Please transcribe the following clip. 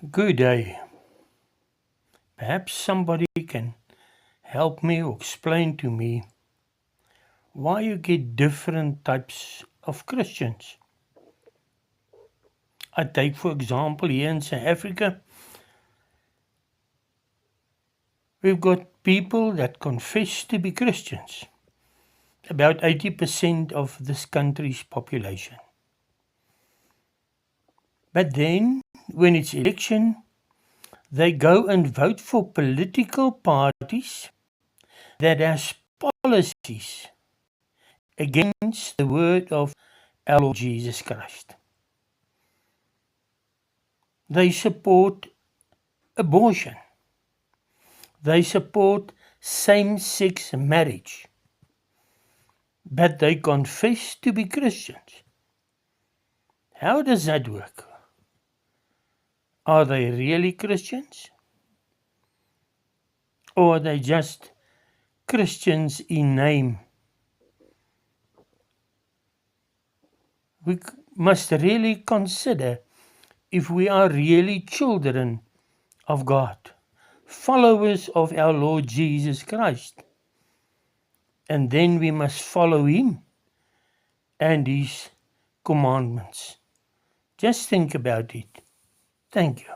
Good day. Perhaps somebody can help me or explain to me why you get different types of Christians. I take, for example, here in South Africa, we've got people that confess to be Christians, about 80% of this country's population. But then, when it's election, they go and vote for political parties that has policies against the word of our Lord Jesus Christ. They support abortion. They support same-sex marriage. But they confess to be Christians. How does that work? Are they really Christians? Or are they just Christians in name? We must really consider if we are really children of God, followers of our Lord Jesus Christ. And then we must follow Him and His commandments. Just think about it. Thank you.